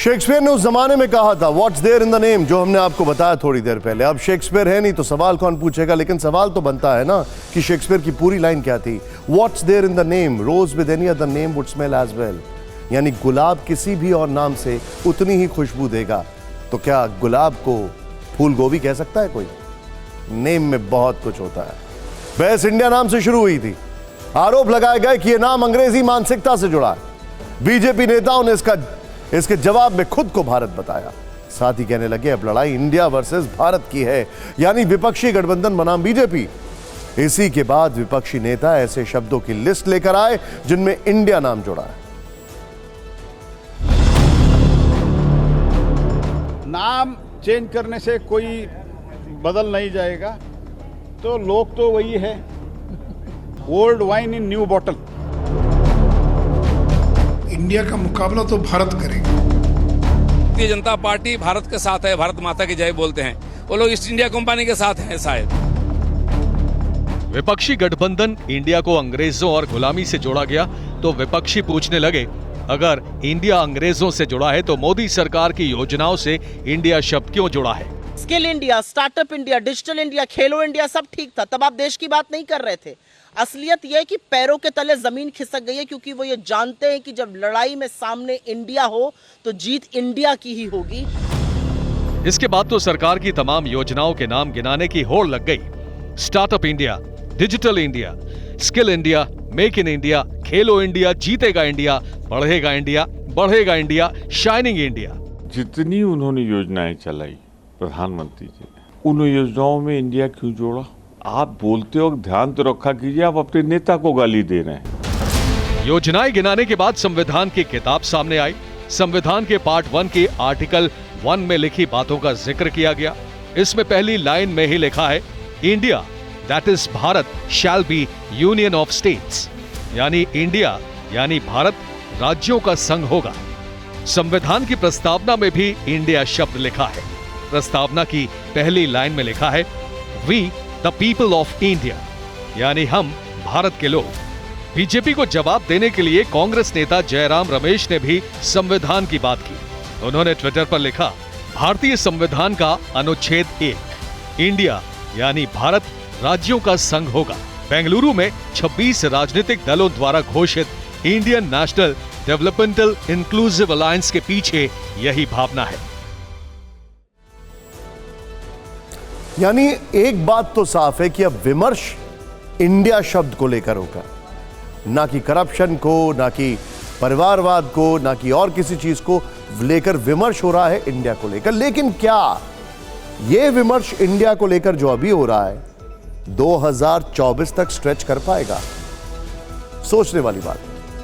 Shakespeare ने उस जमाने में कहा था what's there in the name, जो हमने आपको बताया थोड़ी देर पहले। अब शेक्सपियर है नहीं तो सवाल कौन पूछेगा, लेकिन सवाल तो बनता है ना कि शेक्सपियर की पूरी लाइन क्या थी। What's there in the name, rose with any other name would smell as well, यानी गुलाब किसी भी और नाम से उतनी ही खुशबू देगा। तो क्या गुलाब को फूल गोभी कह सकता है कोई? नेम में बहुत कुछ होता है। बहस इंडिया नाम से शुरू हुई थी। आरोप लगाए गए कि यह नाम अंग्रेजी मानसिकता से जुड़ा है। बीजेपी नेताओं ने इसके जवाब में खुद को भारत बताया। साथ ही कहने लगे अब लड़ाई इंडिया वर्सेस भारत की है, यानी विपक्षी गठबंधन बनाम बीजेपी। इसी के बाद विपक्षी नेता ऐसे शब्दों की लिस्ट लेकर आए जिनमें इंडिया नाम जुड़ा है। नाम चेंज करने से कोई बदल नहीं जाएगा, तो लोग तो वही है, old wine in new bottle. India का मुकाबला तो भारत करेगा। भारतीय जनता पार्टी भारत के साथ है, भारत माता की जय बोलते हैं। वो लोग ईस्ट इंडिया कंपनी के साथ हैं शायद। विपक्षी गठबंधन इंडिया को अंग्रेजों और गुलामी से जोड़ा गया तो विपक्षी पूछने लगे अगर इंडिया अंग्रेजों से जुड़ा है तो मोदी सरकार की योजनाओं से इंडिया शब्द क्यों जुड़ा है? Skill India, startup India, digital India, खेलो इंडिया सब ठीक था, तब आप देश की बात नहीं कर रहे थे। असलियत यह है कि पैरों के तले जमीन खिसक गई है, क्योंकि वो ये जानते हैं कि जब लड़ाई में सामने इंडिया हो तो जीत इंडिया की ही होगी। इसके बाद तो सरकार की तमाम योजनाओं के नाम गिनाने की होड़ लग गई। Startup India, digital India, skill India, make in India, Khelo India, जीतेगा इंडिया, बढ़ेगा इंडिया, बढ़ेगा इंडिया, शाइनिंग इंडिया। जितनी उन्होंने योजनाएं चलाई प्रधानमंत्री जी ने, उन योजनाओं में इंडिया क्यों जोड़ा? आप बोलते हो, ध्यान तो रखा कीजिए, आप अपने नेता को गाली दे रहे हैं। योजनाएं गिनाने के बाद संविधान की किताब सामने आई। संविधान के पार्ट 1 के आर्टिकल 1 में लिखी बातों का जिक्र किया गया। इसमें पहली लाइन में ही लिखा है India that is Bharat shall be union of states, यानी इंडिया यानी भारत राज्यों का संघ होगा। संविधान की प्रस्तावना में भी इंडिया शब्द लिखा है। प्रस्तावना की पहली लाइन में लिखा है we the people of India, यानी हम भारत के लोग। बीजेपी को जवाब देने के लिए कांग्रेस नेता जयराम रमेश ने भी संविधान की बात की। उन्होंने ट्विटर पर लिखा भारतीय संविधान का अनुच्छेद 1 इंडिया यानी भारत राज्यों का संघ होगा। बेंगलुरु में 26 राजनीतिक दलों द्वारा घोषित Indian national developmental inclusive alliance के पीछे यही भावना है। यानी एक बात तो साफ है कि अब विमर्श इंडिया शब्द को लेकर होगा, ना कि करप्शन को, ना कि परिवारवाद को, ना कि और किसी चीज को लेकर विमर्श हो रहा है इंडिया को लेकर। लेकिन क्या यह विमर्श इंडिया को लेकर जो अभी हो रहा है 2024 तक स्ट्रेच कर पाएगा? सोचने वाली बात है।